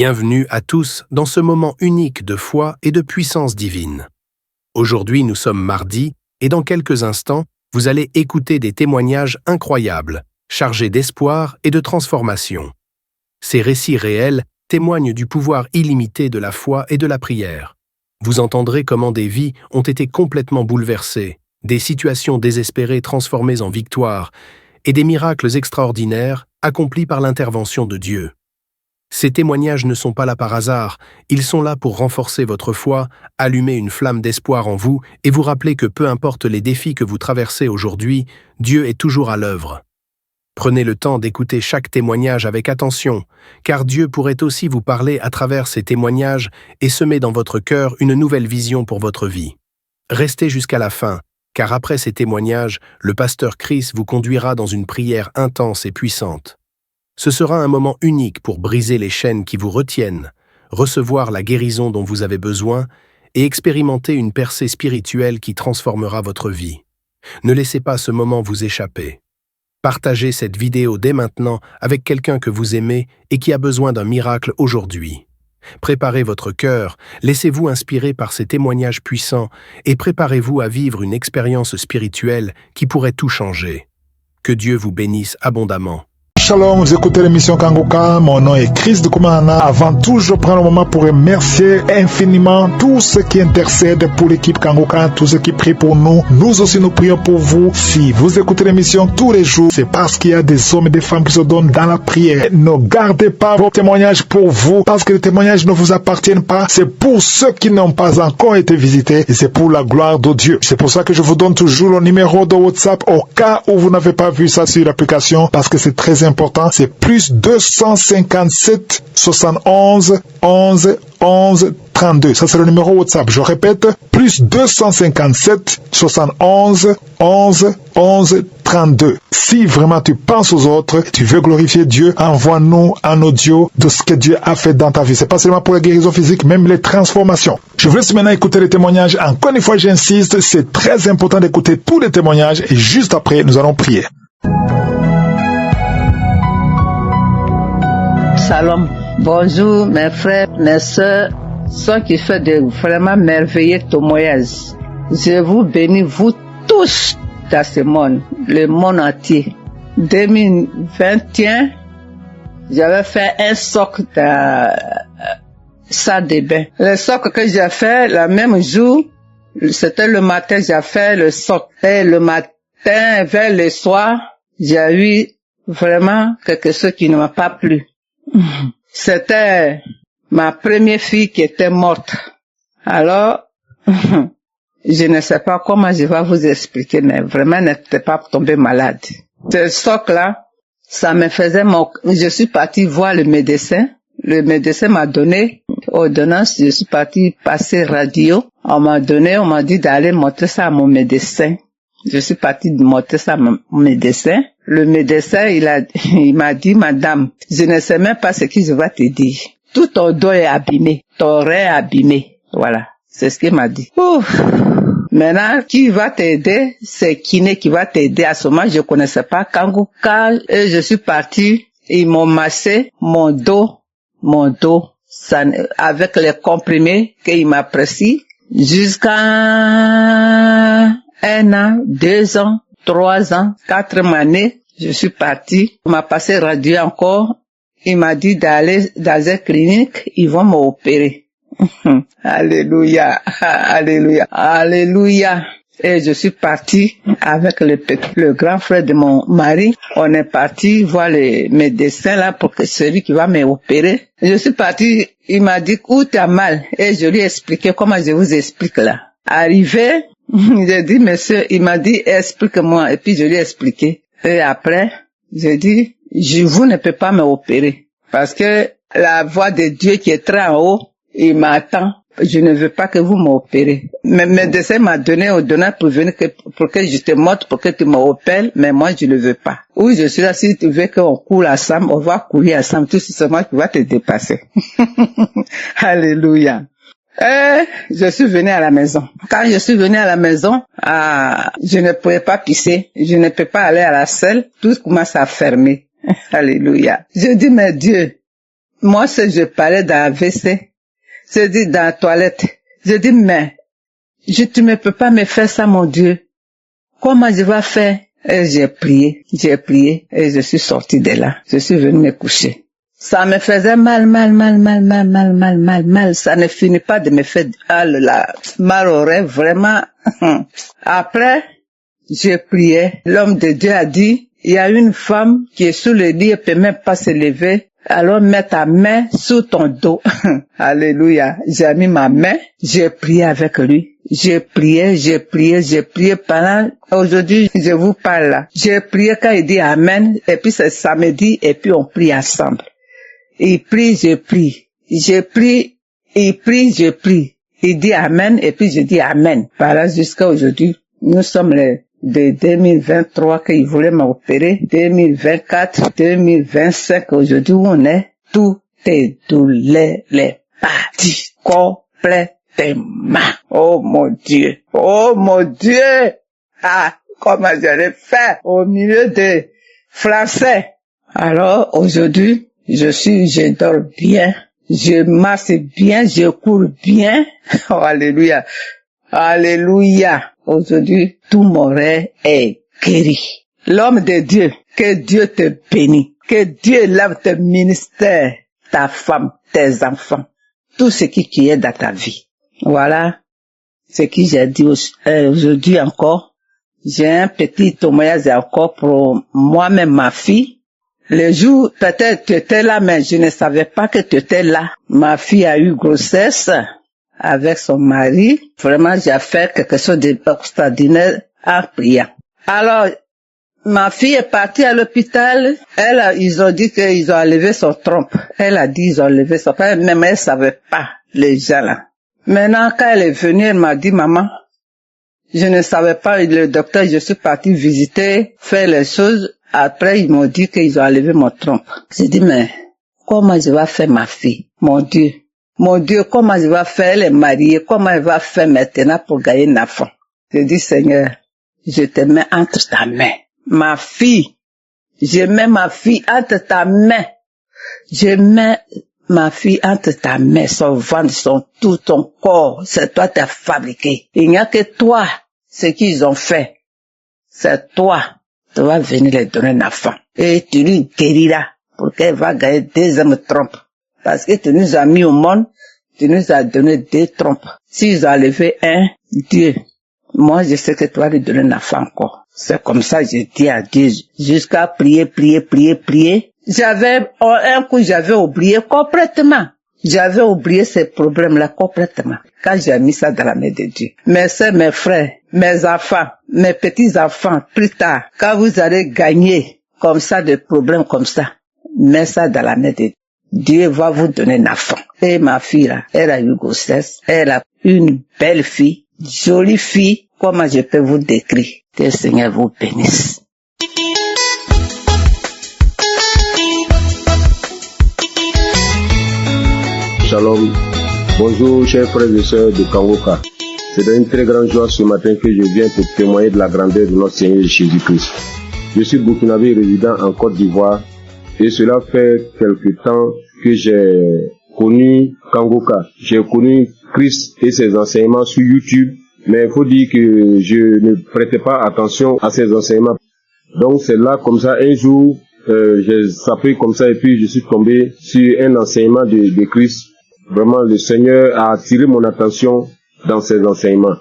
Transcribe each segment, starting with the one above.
Bienvenue à tous dans ce moment unique de foi et de puissance divine. Aujourd'hui, nous sommes mardi et dans quelques instants, vous allez écouter des témoignages incroyables, chargés d'espoir et de transformation. Ces récits réels témoignent du pouvoir illimité de la foi et de la prière. Vous entendrez comment des vies ont été complètement bouleversées, des situations désespérées transformées en victoire et des miracles extraordinaires accomplis par l'intervention de Dieu. Ces témoignages ne sont pas là par hasard, ils sont là pour renforcer votre foi, allumer une flamme d'espoir en vous et vous rappeler que peu importe les défis que vous traversez aujourd'hui, Dieu est toujours à l'œuvre. Prenez le temps d'écouter chaque témoignage avec attention, car Dieu pourrait aussi vous parler à travers ces témoignages et semer dans votre cœur une nouvelle vision pour votre vie. Restez jusqu'à la fin, car après ces témoignages, le pasteur Chris vous conduira dans une prière intense et puissante. Ce sera un moment unique pour briser les chaînes qui vous retiennent, recevoir la guérison dont vous avez besoin et expérimenter une percée spirituelle qui transformera votre vie. Ne laissez pas ce moment vous échapper. Partagez cette vidéo dès maintenant avec quelqu'un que vous aimez et qui a besoin d'un miracle aujourd'hui. Préparez votre cœur, laissez-vous inspirer par ces témoignages puissants et préparez-vous à vivre une expérience spirituelle qui pourrait tout changer. Que Dieu vous bénisse abondamment. Shalom, vous écoutez l'émission Kanguka, mon nom est Chris de Koumana. Avant tout, je prends le moment pour remercier infiniment tous ceux qui intercèdent pour l'équipe Kanguka, tous ceux qui prient pour nous. Nous aussi, nous prions pour vous. Si vous écoutez l'émission tous les jours, c'est parce qu'il y a des hommes et des femmes qui se donnent dans la prière. Ne gardez pas vos témoignages pour vous, parce que les témoignages ne vous appartiennent pas. C'est pour ceux qui n'ont pas encore été visités et c'est pour la gloire de Dieu. C'est pour ça que je vous donne toujours le numéro de WhatsApp au cas où vous n'avez pas vu ça sur l'application, parce que c'est très important. C'est plus 257 71 11 11 32. Ça, c'est le numéro WhatsApp. Je répète, plus 257 71 11 11 32. Si vraiment tu penses aux autres, tu veux glorifier Dieu, envoie-nous un audio de ce que Dieu a fait dans ta vie. C'est pas seulement pour la guérison physique, même les transformations. Je vous laisse maintenant écouter les témoignages. Encore une fois, j'insiste, c'est très important d'écouter tous les témoignages et juste après, nous allons prier. Shalom. Bonjour mes frères, mes sœurs, ceux qui font de vraiment merveilleux témoignages. Je vous bénis, vous tous, dans ce monde, le monde entier. 2021, j'avais fait un socle dans salle de bain. Le socle que j'ai fait, le même jour, c'était le matin, j'ai fait le socle. Et le matin, vers le soir, j'ai eu vraiment quelque chose qui ne m'a pas plu. C'était ma première fille qui était morte. Alors, je ne sais pas comment je vais vous expliquer, mais vraiment, elle n'était pas tombée malade. Ce choc-là, ça me faisait je suis partie voir le médecin. Le médecin m'a donné ordonnance. Je suis partie passer radio. On m'a dit d'aller montrer ça à mon médecin. Je suis partie montrer ça à mon médecin. Le médecin, il m'a dit, madame, je ne sais même pas ce que je vais te dire. Tout ton dos est abîmé. Ton rein est abîmé. Voilà. C'est ce qu'il m'a dit. Ouf. Maintenant, qui va t'aider? C'est kiné qui va t'aider. À ce moment, je connaissais pas Kanguka. Et je suis partie. Ils m'ont massé mon dos, ça, avec les comprimés qu'il m'a pressis jusqu'à 1 an, 2 ans, 3 ans, 4 années, je suis partie. On m'a passé radio encore. Il m'a dit d'aller dans une clinique, ils vont m'opérer. Alléluia, alléluia, alléluia. Et je suis partie avec le grand frère de mon mari. On est parti voir le médecin là pour que celui qui va m'opérer. Je suis partie, il m'a dit où t'as mal. Et je lui ai expliqué comment je vous explique là. Arrivé, j'ai dit, monsieur, il m'a dit, explique-moi. Et puis, je lui ai expliqué. Et après, j'ai dit, vous ne pouvez pas m'opérer. Parce que la voix de Dieu qui est très en haut, il m'attend. Je ne veux pas que vous m'opérez. Mais le médecin m'a donné ordonnance pour venir pour que je te montre, pour que tu m'opères, mais moi, je ne veux pas. Oui, je suis là, si tu veux qu'on court ensemble, on va courir ensemble. Tout simplement, tu vas te dépasser. Alléluia. Je suis venue à la maison. Quand je suis venue à la maison, je ne pouvais pas pisser, je ne peux pas aller à la selle, tout commence à fermer. Alléluia. Je dis, mais Dieu, moi, si je parlais dans la WC, je dis dans la toilette, je dis, mais, tu ne peux pas me faire ça, mon Dieu. Comment je vais faire? Et j'ai prié, et je suis sortie de là. Je suis venue me coucher. Ça me faisait mal. Ça ne finit pas de me faire mal au rêve, vraiment. Après, j'ai prié. L'homme de Dieu a dit, il y a une femme qui est sous le lit, elle peut même pas se lever. Alors mets ta main sous ton dos. Alléluia. J'ai mis ma main, j'ai prié avec lui. J'ai prié pendant, aujourd'hui, je vous parle là. J'ai prié quand il dit Amen, et puis c'est samedi, et puis on prie ensemble. Il prie, je prie. Il prie, je prie. Il dit Amen, et puis je dis Amen. Voilà, jusqu'à aujourd'hui. Nous sommes de 2023 qu'il voulait m'opérer. 2024, 2025, aujourd'hui où on est, tout est douleur, les parties complètement. Oh mon Dieu. Ah, comment j'allais faire au milieu des Français. Alors, aujourd'hui, je dors bien, je marche bien, je cours bien. Oh, alléluia. Alléluia. Aujourd'hui, tout mon rêve est guéri. L'homme de Dieu, que Dieu te bénisse. Que Dieu lave tes ministères, ta femme, tes enfants, tout ce qui est dans ta vie. Voilà ce que j'ai dit aujourd'hui encore. J'ai un petit témoignage encore pour moi-même, ma fille. Le jour, peut-être tu étais là, mais je ne savais pas que tu étais là. Ma fille a eu grossesse avec son mari. Vraiment, j'ai fait quelque chose d'extraordinaire en priant. Alors, ma fille est partie à l'hôpital. Ils ont dit qu'ils ont enlevé son trompe. Elle a dit ils ont enlevé son trompe, même elle savait pas, les gens là. Maintenant, quand elle est venue, elle m'a dit, maman, je ne savais pas, le docteur, je suis partie visiter, faire les choses. Après, ils m'ont dit qu'ils ont enlevé mon trompe. J'ai dit, mais comment je vais faire ma fille? Mon Dieu, comment je vais faire? Elle est mariée, comment elle va faire maintenant pour gagner un enfant? J'ai dit, Seigneur, je te mets entre ta main. Ma fille, je mets ma fille entre ta main. Je mets ma fille entre ta main, son ventre, tout ton corps, c'est toi qui as fabriqué. Il n'y a que toi, ce qu'ils ont fait. C'est toi. Tu vas venir les donner un enfant. Et tu lui guériras pour qu'elle va gagner 2 trompes. Parce que tu nous as mis au monde, tu nous as donné 2 trompes. S'ils ont enlevé un, Dieu, moi je sais que tu vas lui donner un enfant encore. C'est comme ça que j'ai dit à Dieu, jusqu'à prier. Un coup j'avais oublié complètement. J'avais oublié ces problèmes-là complètement. Quand j'ai mis ça dans la main de Dieu. Mes soeurs, mes frères, mes enfants, mes petits-enfants, plus tard, quand vous allez gagner comme ça, des problèmes comme ça, mets ça dans la main de Dieu. Dieu va vous donner un enfant. Et ma fille là, elle a eu grossesse, elle a une belle fille, jolie fille. Comment je peux vous décrire? Que le Seigneur vous bénisse. Shalom. Bonjour chers frères et sœurs de Kangoka. C'est une très grande joie ce matin que je viens pour témoigner de la grandeur de notre Seigneur Jésus-Christ. Je suis burkinabé résident en Côte d'Ivoire et cela fait quelque temps que j'ai connu Kangoka. J'ai connu Christ et ses enseignements sur YouTube, mais il faut dire que je ne prêtais pas attention à ses enseignements. Donc c'est là comme ça un jour, j'ai sapé comme ça et puis je suis tombé sur un enseignement de Christ. Vraiment, le Seigneur a attiré mon attention dans ses enseignements.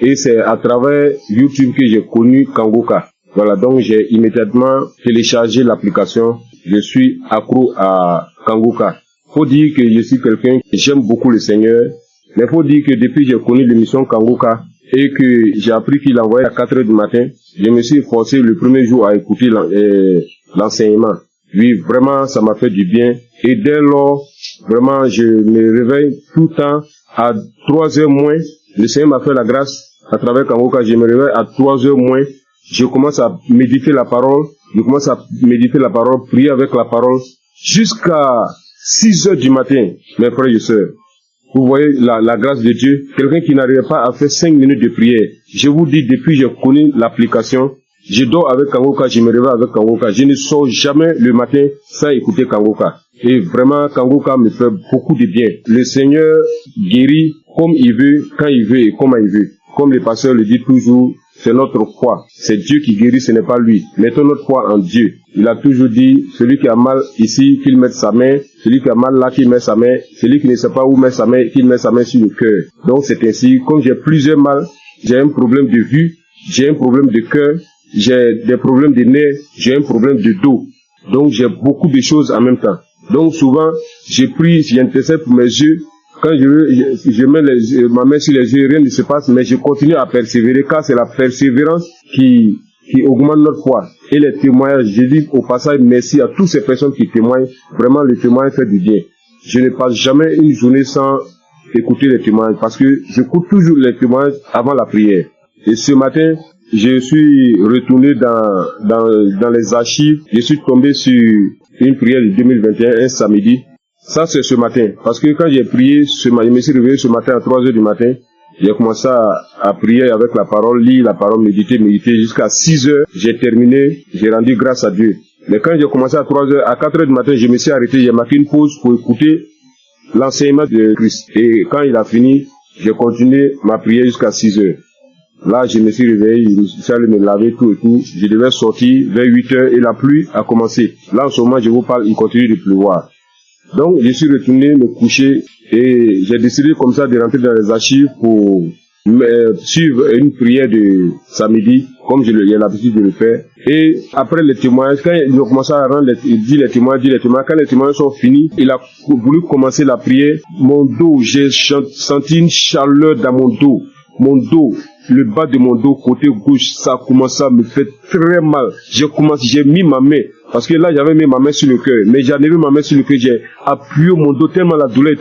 Et c'est à travers YouTube que j'ai connu Kangoka. Voilà, donc j'ai immédiatement téléchargé l'application. Je suis accro à Kangoka. Faut dire que je suis quelqu'un qui j'aime beaucoup le Seigneur. Mais faut dire que depuis que j'ai connu l'émission Kangoka et que j'ai appris qu'il envoyait à 4 heures du matin, je me suis forcé le premier jour à écouter l'enseignement. Oui, vraiment, ça m'a fait du bien. Et dès lors, vraiment, je me réveille tout le temps à 3 heures moins. Le Seigneur m'a fait la grâce à travers Kangoka. Je me réveille à 3 heures moins. Je commence à méditer la parole. Prier avec la parole jusqu'à 6 heures du matin, mes frères et sœurs. Vous voyez la grâce de Dieu. Quelqu'un qui n'arrivait pas à faire 5 minutes de prière. Je vous dis, depuis que j'ai connu l'application, je dors avec Kangoka, je me réveille avec Kangoka. Je ne sors jamais le matin sans écouter Kangoka. Et vraiment, Kangoka me fait beaucoup de bien. Le Seigneur guérit comme il veut, quand il veut et comment il veut. Comme le pasteur le dit toujours, c'est notre foi. C'est Dieu qui guérit, ce n'est pas lui. Mettons notre foi en Dieu. Il a toujours dit, celui qui a mal ici, qu'il mette sa main. Celui qui a mal là, qu'il mette sa main. Celui qui ne sait pas où mettre sa main, qu'il mette sa main sur le cœur. Donc c'est ainsi, comme j'ai plusieurs mal, j'ai un problème de vue, j'ai un problème de cœur, j'ai des problèmes de nerfs, j'ai un problème de dos. Donc j'ai beaucoup de choses en même temps. Donc souvent, j'ai pris, j'intercède pour mes yeux. Quand je mets ma main sur les yeux, rien ne se passe, mais je continue à persévérer, car c'est la persévérance qui augmente notre foi. Et les témoignages, je dis au passage merci à toutes ces personnes qui témoignent. Vraiment, le témoignage fait du bien. Je ne passe jamais une journée sans écouter les témoignages, parce que j'écoute toujours les témoignages avant la prière. Et ce matin, je suis retourné dans les archives, je suis tombé sur une prière de 2021, un samedi. Ça, c'est ce matin. Parce que quand j'ai prié, je me suis réveillé ce matin à 3 heures du matin. J'ai commencé à prier avec la parole, lire la parole, méditer jusqu'à 6 heures. J'ai terminé, j'ai rendu grâce à Dieu. Mais quand j'ai commencé à 3 heures, à 4 heures du matin, je me suis arrêté, j'ai marqué une pause pour écouter l'enseignement de Christ. Et quand il a fini, j'ai continué ma prière jusqu'à 6 heures. Là, je me suis réveillé, je suis allé me laver tout et tout. Je devais sortir vers 8 heures et la pluie a commencé. Là, en ce moment, je vous parle, il continue de pleuvoir. Donc, je suis retourné me coucher et j'ai décidé comme ça de rentrer dans les archives pour suivre une prière de samedi, comme j'ai l'habitude de le faire. Et après les témoignages, quand il a commencé à rendre les témoignages, quand les témoignages sont finis, il a voulu commencer la prière. Mon dos, j'ai senti une chaleur dans mon dos. Mon dos, le bas de mon dos, côté gauche, ça a commencé à me faire très mal. J'ai mis ma main, parce que là j'avais mis ma main sur le cœur, mais j'en ai mis ma main sur le cœur, j'ai appuyé mon dos tellement la douleur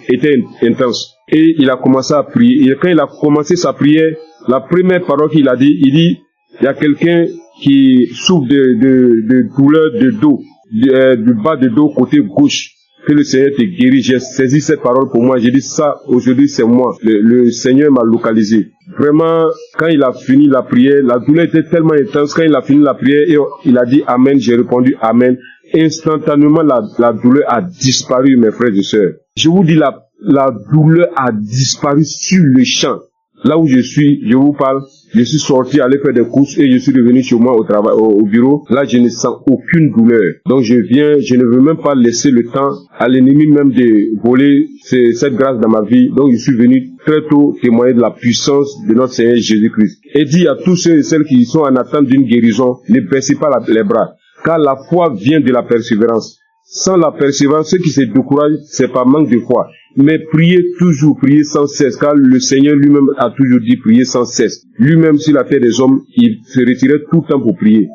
était intense. Et il a commencé à prier. Et quand il a commencé sa prière, la première parole qu'il a dit, il y a quelqu'un qui souffre de douleur de dos, du bas de dos côté gauche. Que le Seigneur te guérit. J'ai saisi cette parole pour moi. J'ai dit ça, aujourd'hui c'est moi. Le Seigneur m'a localisé. Vraiment, quand il a fini la prière, la douleur était tellement intense. Quand il a fini la prière, et il a dit Amen, j'ai répondu Amen. Instantanément, la douleur a disparu, mes frères et sœurs. Je vous dis, la douleur a disparu sur le champ. Là où je suis, je vous parle, je suis sorti, aller faire des courses et je suis revenu chez moi au bureau. Là, je ne sens aucune douleur. Donc, je ne veux même pas laisser le temps à l'ennemi même de voler cette grâce dans ma vie. Donc, je suis venu très tôt témoigner de la puissance de notre Seigneur Jésus-Christ. Et dit à tous ceux et celles qui sont en attente d'une guérison, ne baissez pas les bras. Car la foi vient de la persévérance. Sans la persévérance, ceux qui se découragent, c'est par manque de foi. Mais priez toujours, priez sans cesse, car le Seigneur lui-même a toujours dit prier sans cesse. Lui-même, sur la terre des hommes, il se retirait tout le temps pour prier.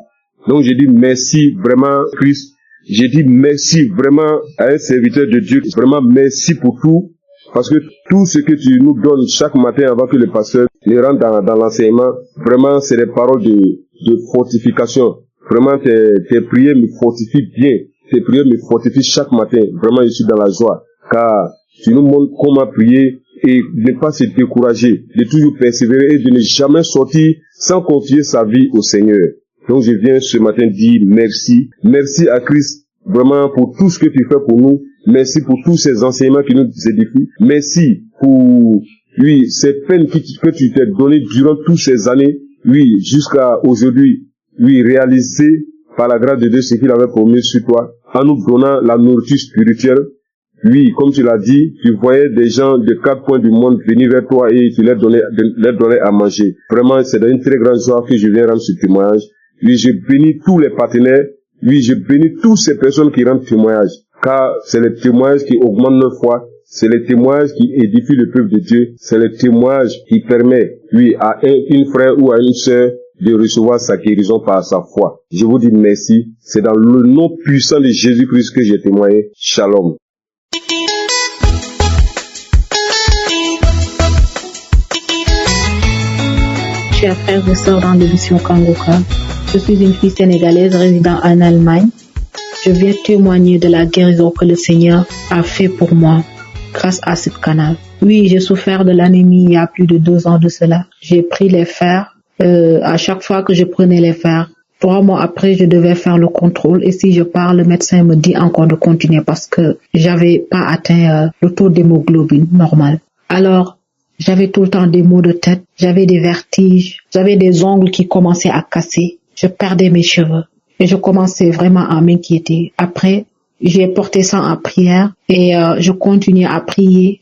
Donc j'ai dit merci vraiment Christ. J'ai dit merci vraiment à un serviteur de Dieu. Vraiment merci pour tout. Parce que tout ce que tu nous donnes chaque matin avant que le pasteur ne rentre dans l'enseignement, vraiment c'est des paroles de fortification. Vraiment tes prières me fortifient bien. Tes prières me fortifient chaque matin. Vraiment je suis dans la joie. Car tu nous montres comment prier et ne pas se décourager, de toujours persévérer et de ne jamais sortir sans confier sa vie au Seigneur. Donc je viens ce matin dire merci. Merci à Christ vraiment pour tout ce que tu fais pour nous. Merci pour tous ces enseignements qui nous édifient. Merci pour ces peines que tu t'es données durant toutes ces années. Jusqu'à aujourd'hui. Réaliser par la grâce de Dieu ce qu'il avait promis sur toi en nous donnant la nourriture spirituelle. Comme tu l'as dit, tu voyais des gens de 4 coins du monde venir vers toi et tu leur donnais à manger. Vraiment, c'est une très grande joie que je viens rendre ce témoignage. Je bénis tous les partenaires. Je bénis toutes ces personnes qui rendent témoignage. Car c'est les témoignages qui augmentent notre foi. C'est les témoignages qui édifient le peuple de Dieu. C'est les témoignages qui permettent, à une frère ou à une sœur de recevoir sa guérison par sa foi. Je vous dis merci. C'est dans le nom puissant de Jésus-Christ que j'ai témoigné. Shalom. Chers frères et sœurs dans l'émission Kangoka, je suis une fille sénégalaise résidant en Allemagne. Je viens témoigner de la guérison que le Seigneur a fait pour moi grâce à ce canal. J'ai souffert de l'anémie il y a plus de 2 ans de cela. J'ai pris les fers. À chaque fois que je prenais les fers, 3 mois après, je devais faire le contrôle et si je pars, le médecin me dit encore de continuer parce que j'avais pas atteint le taux d'hémoglobine normal. Alors, j'avais tout le temps des maux de tête, j'avais des vertiges, j'avais des ongles qui commençaient à casser, je perdais mes cheveux et je commençais vraiment à m'inquiéter. Après, j'ai porté ça en prière et je continuais à prier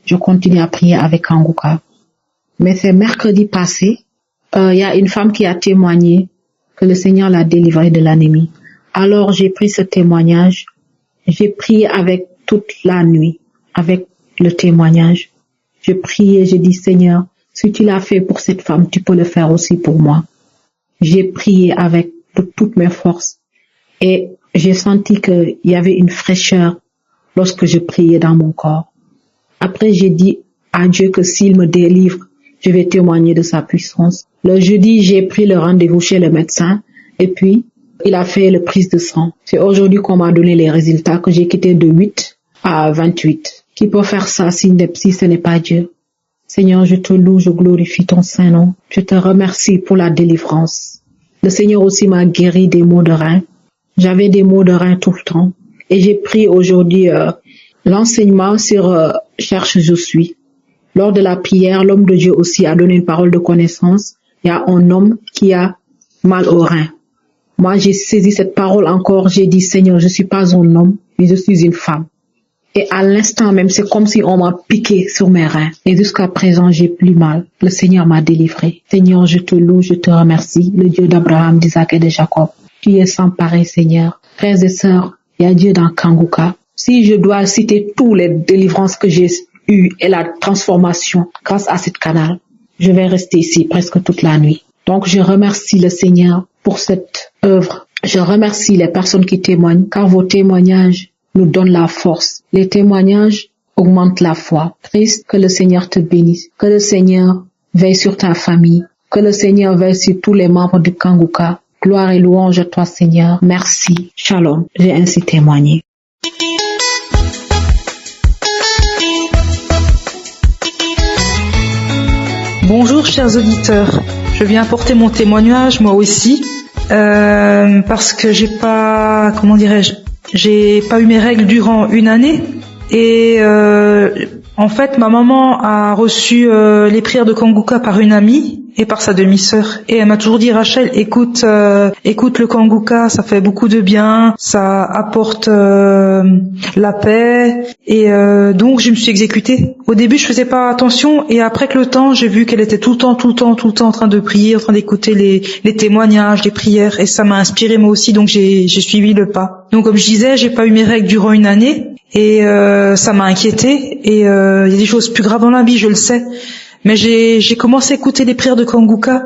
avec Kanguka. Mais c'est mercredi passé, il y a une femme qui a témoigné que le Seigneur l'a délivrée de l'anémie. Alors j'ai pris ce témoignage, j'ai prié avec toute la nuit, avec le témoignage. Je priais, je dis Seigneur, si tu l'as fait pour cette femme, tu peux le faire aussi pour moi. J'ai prié avec toutes mes forces et j'ai senti qu'il y avait une fraîcheur lorsque je priais dans mon corps. Après, j'ai dit à Dieu que s'il me délivre, je vais témoigner de sa puissance. Le jeudi, j'ai pris le rendez-vous chez le médecin et puis il a fait le prise de sang. C'est aujourd'hui qu'on m'a donné les résultats que j'ai quitté de 8 à 28. Qui peut faire ça si ce n'est pas Dieu? Seigneur, je te loue, je glorifie ton saint nom. Je te remercie pour la délivrance. Le Seigneur aussi m'a guéri des maux de rein. J'avais des maux de rein tout le temps. Et j'ai pris aujourd'hui l'enseignement sur Cherche je suis. Lors de la prière, l'homme de Dieu aussi a donné une parole de connaissance. Il y a un homme qui a mal au rein. Moi, j'ai saisi cette parole encore. J'ai dit, Seigneur, je suis pas un homme, mais je suis une femme. Et à l'instant même, c'est comme si on m'a piqué sur mes reins. Et jusqu'à présent, j'ai plus mal. Le Seigneur m'a délivré. Seigneur, je te loue, je te remercie. Le Dieu d'Abraham, d'Isaac et de Jacob. Tu es sans pareil, Seigneur. Frères et sœurs, il y a Dieu dans Kanguka. Si je dois citer toutes les délivrances que j'ai eues et la transformation grâce à cette canal, je vais rester ici presque toute la nuit. Donc, je remercie le Seigneur pour cette œuvre. Je remercie les personnes qui témoignent, car vos témoignages nous donnent la force. Les témoignages augmentent la foi. Christ, que le Seigneur te bénisse. Que le Seigneur veille sur ta famille. Que le Seigneur veille sur tous les membres du Kanguka. Gloire et louange à toi, Seigneur. Merci. Shalom. J'ai ainsi témoigné. Bonjour chers auditeurs, je viens apporter mon témoignage moi aussi parce que j'ai pas eu mes règles durant une année et en fait ma maman a reçu les prières de Kanguka par une amie et par sa demi-sœur et elle m'a toujours dit Rachel écoute le Kanguka, ça fait beaucoup de bien, ça apporte la paix et donc je me suis exécutée. Au début je faisais pas attention et après que le temps j'ai vu qu'elle était tout le temps en train de prier, en train d'écouter les témoignages, les prières et ça m'a inspiré moi aussi donc j'ai suivi le pas. Donc comme je disais, j'ai pas eu mes règles durant une année et ça m'a inquiétée et il y a des choses plus graves dans la vie, je le sais. Mais j'ai commencé à écouter les prières de Kanguka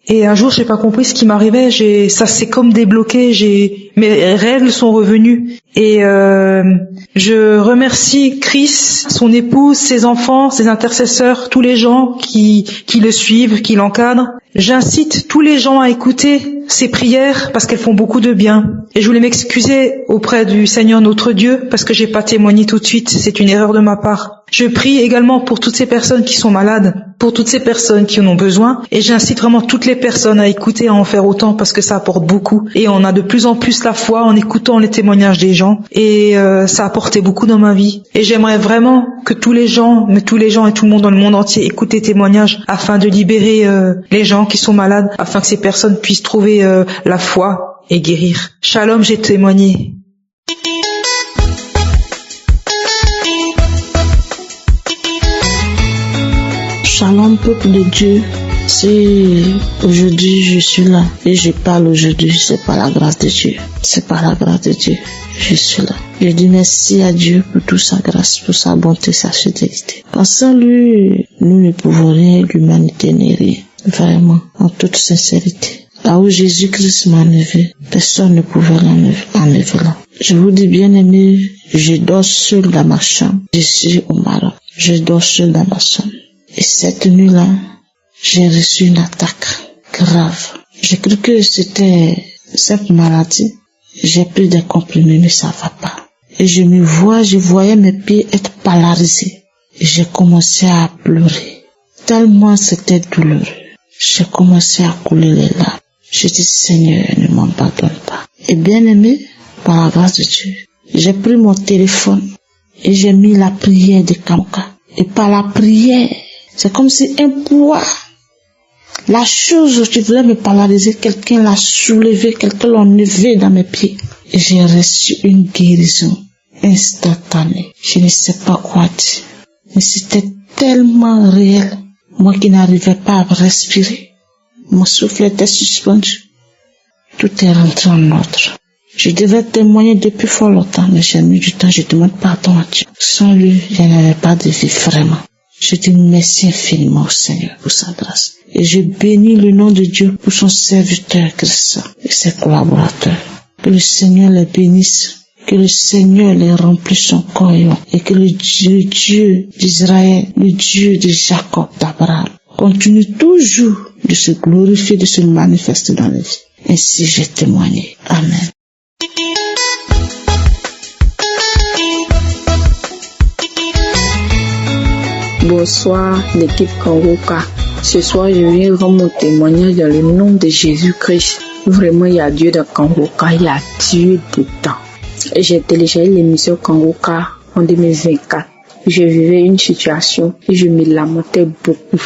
et un jour j'ai pas compris ce qui m'arrivait, ça s'est comme débloqué, mes règles sont revenues et je remercie Chris, son épouse, ses enfants, ses intercesseurs, tous les gens qui le suivent, qui l'encadrent. J'incite tous les gens à écouter ces prières parce qu'elles font beaucoup de bien. Et je voulais m'excuser auprès du Seigneur notre Dieu parce que j'ai pas témoigné tout de suite, c'est une erreur de ma part. Je prie également pour toutes ces personnes qui sont malades, pour toutes ces personnes qui en ont besoin et j'incite vraiment toutes les personnes à écouter, à en faire autant parce que ça apporte beaucoup et on a de plus en plus la foi en écoutant les témoignages des gens et ça a apporté beaucoup dans ma vie et j'aimerais vraiment que tous les gens et tout le monde dans le monde entier écoutent les témoignages afin de libérer les gens qui sont malades, afin que ces personnes puissent trouver la foi et guérir. Shalom, j'ai témoigné. Shalom, peuple de Dieu. Si aujourd'hui je suis là et je parle aujourd'hui, c'est par la grâce de Dieu. C'est par la grâce de Dieu. Je suis là. Je dis merci à Dieu pour toute sa grâce, pour sa bonté, sa fidélité. Sans lui, nous ne pouvons rien, l'humanité n'est rien. Vraiment, en toute sincérité. Là où Jésus-Christ m'a enlevé, personne ne pouvait l'enlever là. Je vous dis bien aimé, je dors seul dans ma chambre. Je suis au Maroc. Je dors seul dans ma chambre. Et cette nuit-là, j'ai reçu une attaque grave. J'ai cru que c'était cette maladie. J'ai pris des comprimés, mais ça va pas. Et je voyais mes pieds être paralysés. Et j'ai commencé à pleurer. Tellement c'était douloureux. J'ai commencé à couler les larmes. Je dis, Seigneur, ne m'abandonne pas. Et bien aimé, par la grâce de Dieu, j'ai pris mon téléphone et j'ai mis la prière de Kangoka. Et par la prière, c'est comme si un poids, la chose où tu voulais me polariser, quelqu'un l'a soulevé, quelqu'un l'a enlevé dans mes pieds. Et j'ai reçu une guérison instantanée. Je ne sais pas quoi dire. Mais c'était tellement réel. Moi qui n'arrivais pas à respirer. Mon souffle était suspendu. Tout est rentré en ordre. Je devais témoigner depuis fort longtemps, mais j'ai mis du temps, je demande pardon à Dieu. Sans lui, je n'avais pas de vie vraiment. Je dis merci infiniment au Seigneur pour sa grâce. Et je bénis le nom de Dieu pour son serviteur Christ et ses collaborateurs. Que le Seigneur les bénisse, que le Seigneur les remplisse son corps et que le Dieu d'Israël, le Dieu de Jacob, d'Abraham, continue toujours de se glorifier, de se manifester dans la vie. Ainsi j'ai témoigné. Amen. Bonsoir l'équipe Kangoka. Ce soir, je viens rendre mon témoignage dans le nom de Jésus-Christ. Vraiment, il y a Dieu dans Kangoka, il y a Dieu dedans. J'ai téléchargé l'émission Kangoka en 2024. Je vivais une situation et je me lamentais beaucoup.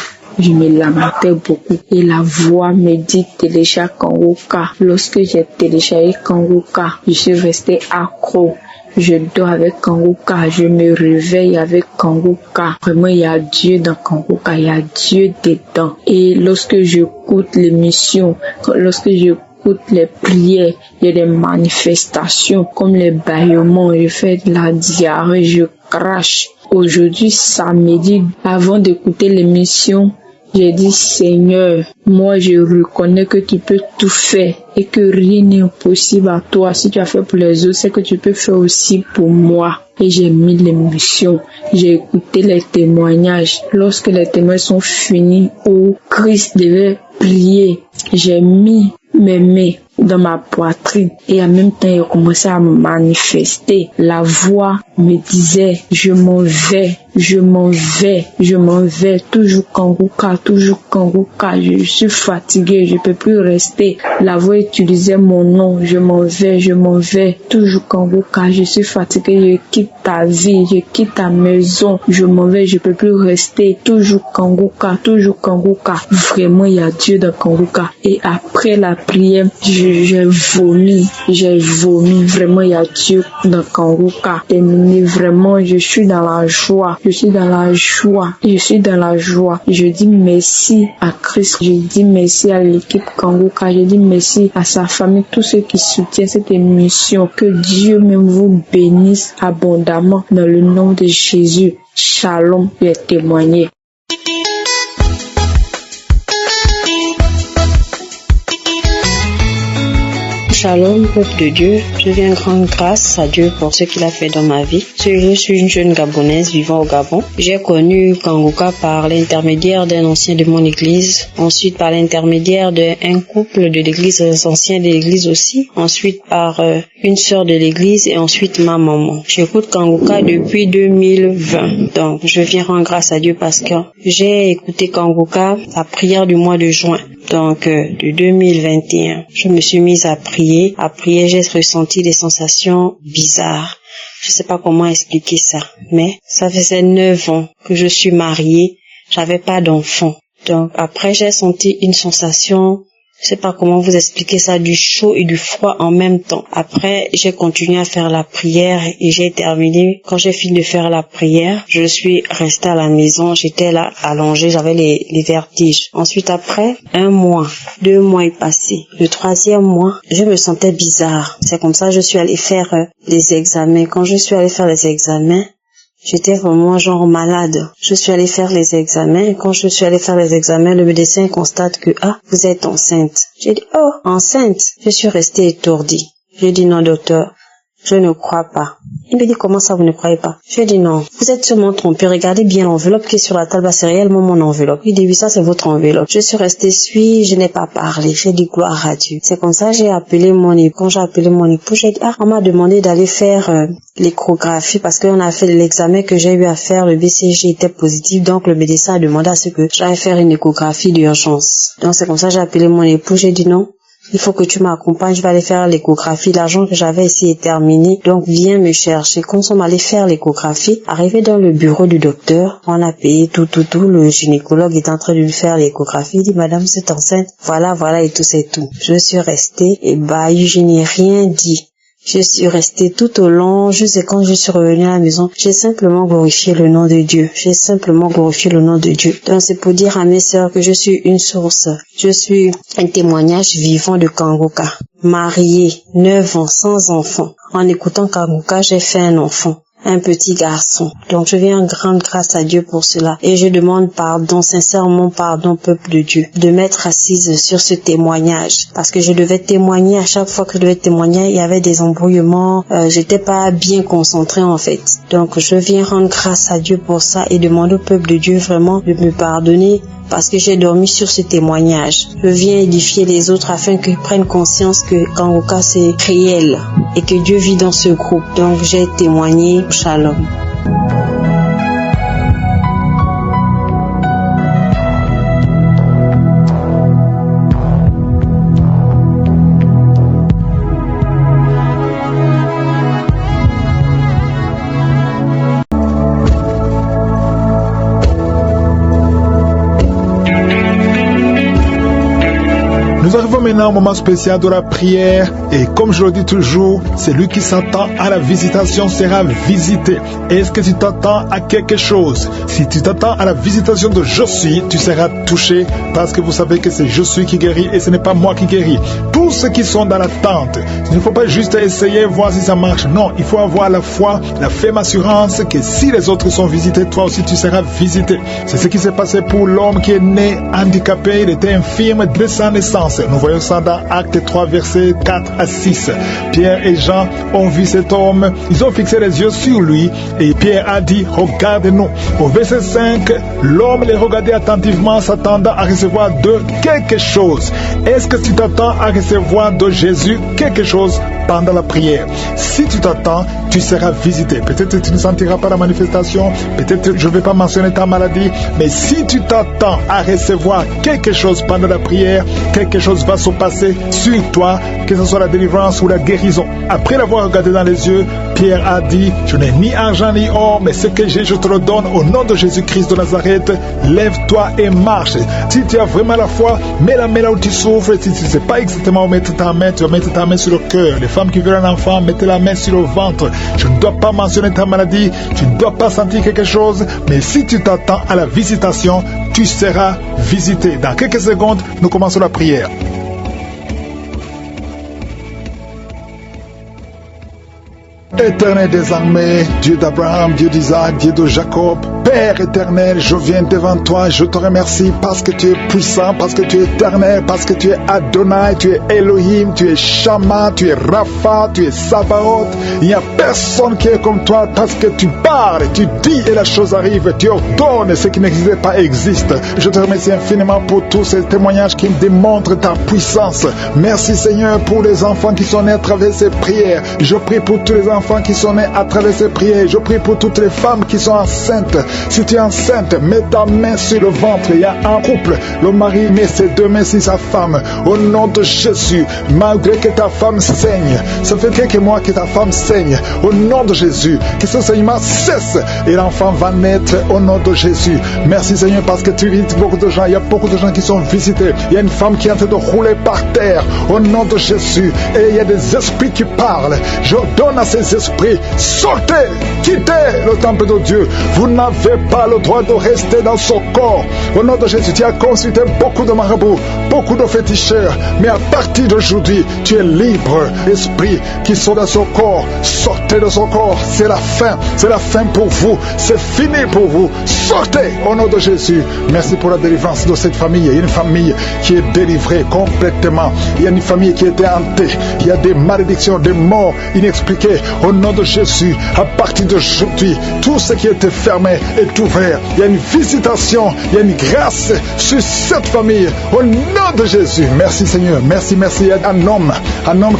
Et la voix me dit télécharge Kangoka. Lorsque j'ai téléchargé Kangoka, je suis resté accro. Je dors avec Kangoka, je me réveille avec Kangoka. Vraiment, il y a Dieu dans Kangoka, il y a Dieu dedans. Et lorsque j'écoute l'émission, lorsque j'écoute les prières, il y a des manifestations comme les bâillements, je fais de la diarrhée, je crache. Aujourd'hui, samedi, avant d'écouter l'émission, j'ai dit, Seigneur, moi je reconnais que tu peux tout faire et que rien n'est impossible à toi. Si tu as fait pour les autres, c'est que tu peux faire aussi pour moi. Et j'ai mis l'émission, j'ai écouté les témoignages. Lorsque les témoignages sont finis, où Christ devait prier, j'ai mis mes mains dans ma poitrine et en même temps il a commencé à me manifester. La voix me disait, je m'en vais, toujours Kangoka, je suis fatiguée, je peux plus rester. La voix utilisait mon nom, je m'en vais, toujours Kangoka, je suis fatiguée, je quitte ta vie, je quitte ta maison, je m'en vais, je peux plus rester, toujours Kangoka. Vraiment, il y a Dieu dans Kangoka. Et après la prière, j'ai vomi, vraiment, il y a Dieu dans Kangoka. Terminé, vraiment, je suis dans la joie. Je dis merci à Christ, je dis merci à l'équipe Kangoka, je dis merci à sa famille, tous ceux qui soutiennent cette émission. Que Dieu même vous bénisse abondamment dans le nom de Jésus. Shalom, j'ai témoigné. Shalom, peuple de Dieu, je viens rendre grâce à Dieu pour ce qu'il a fait dans ma vie. Je suis une jeune Gabonaise vivant au Gabon. J'ai connu Kangoka par l'intermédiaire d'un ancien de mon église, ensuite par l'intermédiaire d'un couple de l'église, des anciens de l'église aussi, ensuite par une sœur de l'église et ensuite ma maman. J'écoute Kangoka depuis 2020, donc je viens rendre grâce à Dieu parce que j'ai écouté Kangoka, la prière du mois de juin. Donc, de 2021, je me suis mise à prier. J'ai ressenti des sensations bizarres. Je sais pas comment expliquer ça, mais ça faisait 9 ans que je suis mariée. J'avais pas d'enfant. Donc, après, j'ai senti une sensation, je sais pas comment vous expliquer ça, du chaud et du froid en même temps. Après, j'ai continué à faire la prière et j'ai terminé. Quand j'ai fini de faire la prière, je suis restée à la maison. J'étais là, allongée, j'avais les vertiges. Ensuite, après, 1 mois, 2 mois est passé. Le 3e mois, je me sentais bizarre. C'est comme ça que je suis allée faire les examens. Quand je suis allée faire les examens, j'étais vraiment genre malade. Je suis allée faire les examens. Et quand je suis allée faire les examens, le médecin constate que, vous êtes enceinte. J'ai dit, enceinte. Je suis restée étourdie. J'ai dit, non, docteur, je ne crois pas. Il me dit, comment ça vous ne croyez pas? J'ai dit, non, vous êtes sûrement trompé. Regardez bien l'enveloppe qui est sur la table, c'est réellement mon enveloppe. Il dit, oui, ça c'est votre enveloppe. Je suis restée je n'ai pas parlé. J'ai dit, gloire à Dieu. C'est comme ça que j'ai appelé mon époux. Quand j'ai appelé mon époux, j'ai dit, on m'a demandé d'aller faire l'échographie parce qu'on a fait l'examen que j'ai eu à faire. Le BCG était positif, donc le médecin a demandé à ce que j'aille faire une échographie d'urgence. Donc c'est comme ça que j'ai appelé mon époux. J'ai dit, non, il faut que tu m'accompagnes, je vais aller faire l'échographie. L'argent que j'avais ici est terminé, donc viens me chercher. Quand nous sommes allés faire l'échographie, arrivé dans le bureau du docteur, on a payé tout. Le gynécologue est en train de lui faire l'échographie. Il dit, madame, c'est enceinte. Voilà, et tout, c'est tout. Je suis restée et je n'ai rien dit. Je suis restée tout au long, jusqu'à quand je suis revenue à la maison. J'ai simplement glorifié le nom de Dieu. Donc c'est pour dire à mes sœurs que je suis une source. Je suis un témoignage vivant de Kangoka. Mariée, 9 ans, sans enfant. En écoutant Kangoka, j'ai fait un enfant. Un petit garçon. Donc je viens en grande grâce à Dieu pour cela. Et je demande pardon, sincèrement pardon, peuple de Dieu, de m'être assise sur ce témoignage. Parce que je devais témoigner, à chaque fois que je devais témoigner, il y avait des embrouillements, j'étais pas bien concentrée en fait. Donc je viens rendre grâce à Dieu pour ça et demander au peuple de Dieu vraiment de me pardonner parce que j'ai dormi sur ce témoignage. Je viens édifier les autres afin qu'ils prennent conscience que Kangoka c'est réel et que Dieu vit dans ce groupe. Donc j'ai témoigné. Shalom. Nous arrivons maintenant au moment spécial de la prière et comme je le dis toujours, celui qui s'attend à la visitation sera visité. Est-ce que tu t'attends à quelque chose? Si tu t'attends à la visitation de Je suis, tu seras touché parce que vous savez que c'est Je suis qui guérit et ce n'est pas moi qui guéris. Tous ceux qui sont dans l'attente, il ne faut pas juste essayer, voir si ça marche. Non, il faut avoir la foi, la ferme assurance que si les autres sont visités, toi aussi tu seras visité. C'est ce qui s'est passé pour l'homme qui est né handicapé, il était infirme dès sa naissance. Nous voyons ça dans Actes 3, versets 4 à 6. Pierre et Jean ont vu cet homme, ils ont fixé les yeux sur lui et Pierre a dit, regarde-nous. Au verset 5, l'homme les regardait attentivement, s'attendant à recevoir de quelque chose. Est-ce que tu t'attends à recevoir de Jésus quelque chose pendant la prière? Si tu t'attends, tu seras visité. Peut-être que tu ne sentiras pas la manifestation, peut-être que je ne vais pas mentionner ta maladie, mais si tu t'attends à recevoir quelque chose pendant la prière, quelque chose va se passer sur toi, que ce soit la délivrance ou la guérison. Après l'avoir regardé dans les yeux, Pierre a dit, je n'ai ni argent ni or, mais ce que j'ai, je te le donne au nom de Jésus-Christ de Nazareth. Lève-toi et marche. Si tu as vraiment la foi, mets la main là où tu souffres. Si tu ne sais pas exactement où mettre ta main, tu vas mettre ta main sur le cœur. Les femmes qui veulent un enfant, mettez la main sur le ventre. Je ne dois pas mentionner ta maladie, tu ne dois pas sentir quelque chose, mais si tu t'attends à la visitation, tu seras visité. Dans quelques secondes, nous commençons la prière. Éternel des armées, Dieu d'Abraham, Dieu d'Isaac, Dieu de Jacob, Père éternel, je viens devant toi, je te remercie parce que tu es puissant, parce que tu es éternel, parce que tu es Adonai, tu es Elohim, tu es Shama, tu es Rapha, tu es Sabaoth. Il n'y a personne qui est comme toi parce que tu parles, tu dis et la chose arrive, tu ordonnes, ce qui n'existait pas existe. Je te remercie infiniment pour tous ces témoignages qui me démontrent ta puissance. Merci Seigneur pour les enfants qui sont nés à travers ces prières. Je prie pour tous les enfants qui sont nés à travers ces prières. Je prie pour toutes les femmes qui sont enceintes. Si tu es enceinte, mets ta main sur le ventre. Il y a un couple, le mari met ses deux mains sur sa femme. Au nom de Jésus, malgré que ta femme saigne, ça fait quelques mois que ta femme saigne. Au nom de Jésus, que ce saignement cesse et l'enfant va naître au nom de Jésus. Merci Seigneur parce que tu visites beaucoup de gens. Il y a beaucoup de gens qui sont visités. Il y a une femme qui est en train de rouler par terre. Au nom de Jésus. Et il y a des esprits qui parlent. Je donne à ces esprits, sortez, quittez le temple de Dieu. Vous n'avez pas le droit de rester dans son corps. Au nom de Jésus, tu as consulté beaucoup de marabouts, beaucoup de féticheurs, mais à partir d'aujourd'hui, tu es libre. Esprit qui sont dans son corps, sortez de son corps. C'est la fin pour vous, c'est fini pour vous. Sortez au nom de Jésus. Merci pour la délivrance de cette famille. Il y a une famille qui est délivrée complètement. Il y a une famille qui était hantée. Il y a des malédictions, des morts inexpliquées. Au nom de Jésus, à partir d'aujourd'hui, tout ce qui était fermé est ouvert. Il y a une visitation, il y a une grâce sur cette famille. Au nom de Jésus, merci Seigneur, merci. Il y a un homme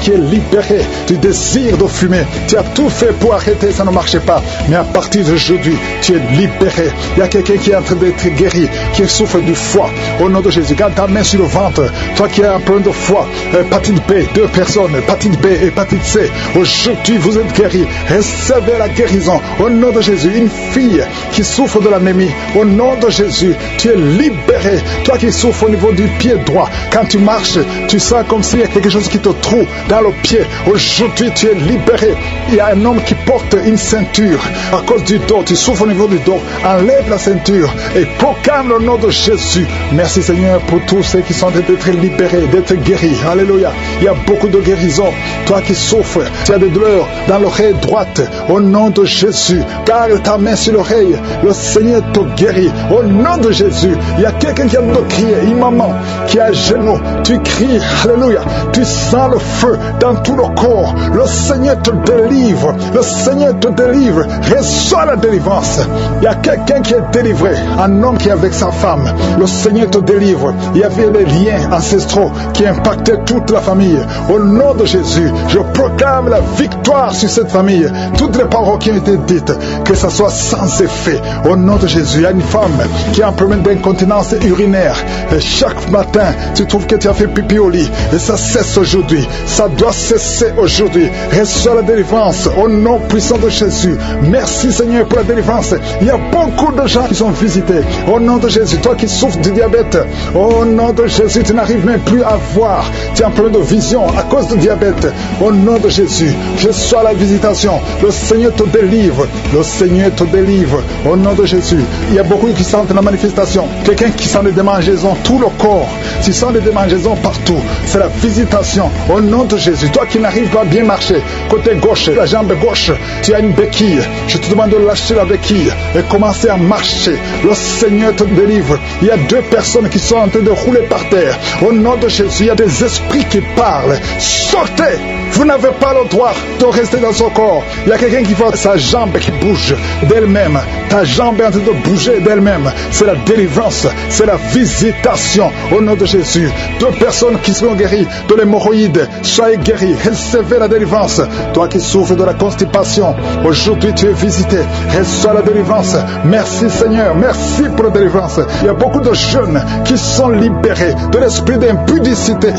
qui est libéré du désir de fumer. Tu as tout fait pour arrêter, ça ne marchait pas. Mais à partir d'aujourd'hui, tu es libéré. Il y a quelqu'un qui est en train d'être guéri, qui souffre du foie. Au nom de Jésus, garde ta main sur le ventre. Toi qui es en plein de foie, hépatite B, 2 personnes, hépatite B, hépatite C. Aujourd'hui, vous êtes guéris. Recevez la guérison. Au nom de Jésus, une fille qui souffre de l'anémie. Au nom de Jésus, tu es libéré. Toi qui souffres au niveau du pied droit, quand tu marches, tu sens comme s'il y a quelque chose qui te troue dans le pied. Aujourd'hui, tu es libéré. Il y a un homme qui porte une ceinture à cause du dos. Tu souffres au niveau du dos. Enlève la ceinture et proclame le nom de Jésus. Merci Seigneur pour tous ceux qui sont d'être libérés, d'être guéris. Alléluia. Il y a beaucoup de guérisons. Toi qui souffres, tu as des douleurs dans l'oreille droite. Au nom de Jésus, garde ta main sur l'oreille. Le Seigneur te guérit. Au nom de Jésus, il y a quelqu'un qui a de crier. Une maman qui est à genoux. Tu cries. Alléluia. Tu sens le feu dans tout le corps. Le Seigneur te délivre. Le Seigneur te délivre. Reçois la délivrance. Il y a quelqu'un qui est délivré. Un homme qui est avec sa femme. Le Seigneur te délivre. Il y avait les liens ancestraux qui impactaient toute la famille. Au nom de Jésus, je proclame la victoire sur cette famille. Toutes les paroles qui ont été dites, que ça soit sans effet. Au nom de Jésus, il y a une femme qui a un problème d'incontinence urinaire. Et chaque matin, tu trouves que tu as fait pipi au lit. Et ça cesse aujourd'hui. Ça doit cesser aujourd'hui. Reçois la délivrance au nom puissant de Jésus. Merci Seigneur pour la délivrance. Il y a beaucoup de gens qui sont visités. Au nom de Jésus, toi qui souffres du diabète, au nom de Jésus, tu n'arrives même plus à voir. Tu as un problème de vision à cause du diabète. Au nom de Jésus, reçois la visitation. Le Seigneur te délivre. Le Seigneur te délivre. Au nom de Jésus, il y a beaucoup qui sentent la manifestation. Quelqu'un qui sent des démangeaisons, tout le corps. Tu sens des démangeaisons partout. C'est la visitation. Au nom de Jésus, toi qui n'arrives pas à bien marcher, côté gauche, la jambe gauche, tu as une béquille. Je te demande de lâcher la béquille et commencer à marcher. Le Seigneur te délivre. Il y a 2 personnes qui sont en train de rouler par terre. Au nom de Jésus, il y a des esprits qui parlent. Sortez! Vous n'avez pas le droit de rester dans son corps. Il y a quelqu'un qui voit sa jambe qui bouge d'elle-même. Ta jambe est en train de bouger d'elle-même. C'est la délivrance, c'est la visitation. Au nom de Jésus, 2 personnes qui seront guéries de l'hémorroïde, soyez guéris. Recevez la délivrance. Toi qui souffres de la constipation, aujourd'hui tu es visité. Reçois la délivrance. Merci Seigneur, merci pour la délivrance. Il y a beaucoup de jeunes qui sont libérés de l'esprit d'impudicité.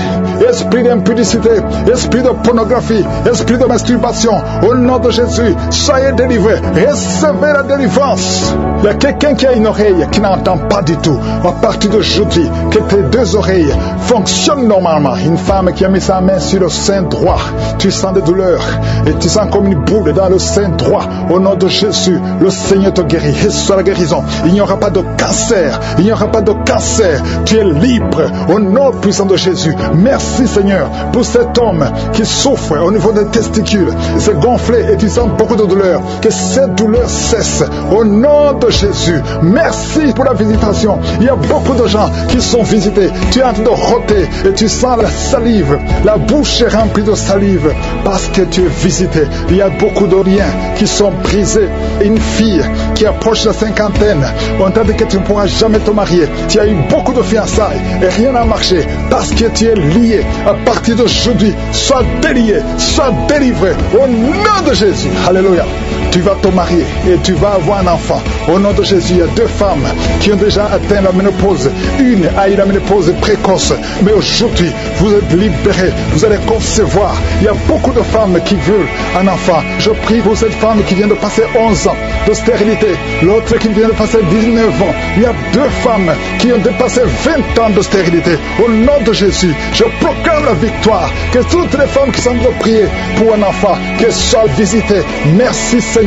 Esprit d'impudicité, esprit de pornographie, esprit de masturbation. Au nom de Jésus, soyez délivrés. Recevez la délivrance. Il y a quelqu'un qui a une oreille qui n'entend pas du tout. À partir d'aujourd'hui, que tes 2 oreilles fonctionnent normalement. Une femme qui a mis sa main sur le sein droit. Tu sens des douleurs et tu sens comme une boule dans le sein droit. Au nom de Jésus, le Seigneur te guérit. Reçois la guérison. Il n'y aura pas de cancer. Il n'y aura pas de cancer. Tu es libre. Au nom puissant de Jésus. Merci Seigneur pour cet homme qui souffre au niveau des testicules. C'est gonflé et tu sens beaucoup de douleur. Que cette douleur cesse. Au nom de Jésus. Merci pour la visitation. Il y a beaucoup de gens qui sont visités. Tu es en train de rôter et tu sens la salive. La bouche est remplie de salive parce que tu es visité. Il y a beaucoup de liens qui sont brisés. Une fille qui approche la cinquantaine, on t'a dit que tu ne pourras jamais te marier. Tu as eu beaucoup de fiançailles et rien n'a marché parce que tu es lié. À partir d'aujourd'hui, sois délié, sois délivré au nom de Jésus. Alléluia. Tu vas te marier et tu vas avoir un enfant. Au nom de Jésus, il y a 2 femmes qui ont déjà atteint la ménopause. Une a eu la ménopause précoce. Mais aujourd'hui, vous êtes libérés. Vous allez concevoir. Il y a beaucoup de femmes qui veulent un enfant. Je prie pour cette femme qui vient de passer 11 ans de stérilité. L'autre qui vient de passer 19 ans. Il y a 2 femmes qui ont dépassé 20 ans de stérilité. Au nom de Jésus, je proclame la victoire. Que toutes les femmes qui sont de prier pour un enfant, qu'elles soient visitées. Merci Seigneur.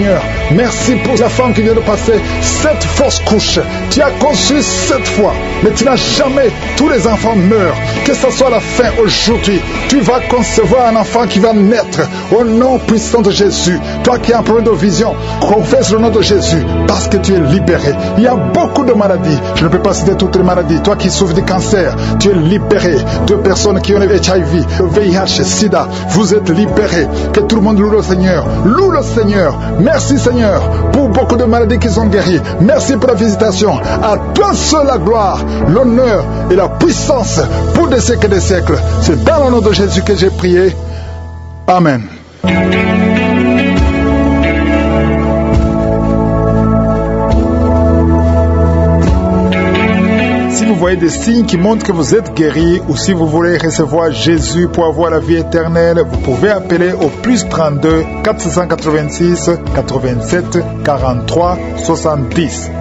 Merci pour la femme qui vient de passer 7 fausses couches. Tu as conçu 7 fois, mais tu n'as jamais. Tous les enfants meurent. Que ce soit la fin aujourd'hui, tu vas concevoir un enfant qui va naître. Au nom puissant de Jésus. Toi qui as un problème de vision, confesse le nom de Jésus parce que tu es libéré. Il y a beaucoup de maladies. Je ne peux pas citer toutes les maladies. Toi qui souffres de cancer, tu es libéré. 2 personnes qui ont le HIV, le VIH, SIDA, vous êtes libérés. Que tout le monde loue le Seigneur. Loue le Seigneur. Merci Seigneur pour beaucoup de maladies qui sont guéries. Merci pour la visitation. À toi seul la gloire, l'honneur et la puissance pour des siècles et des siècles. C'est dans le nom de Jésus que j'ai prié. Amen. vous voyez des signes qui montrent que vous êtes guéri ou si vous voulez recevoir Jésus pour avoir la vie éternelle, vous pouvez appeler au plus 32 486 87 43 70.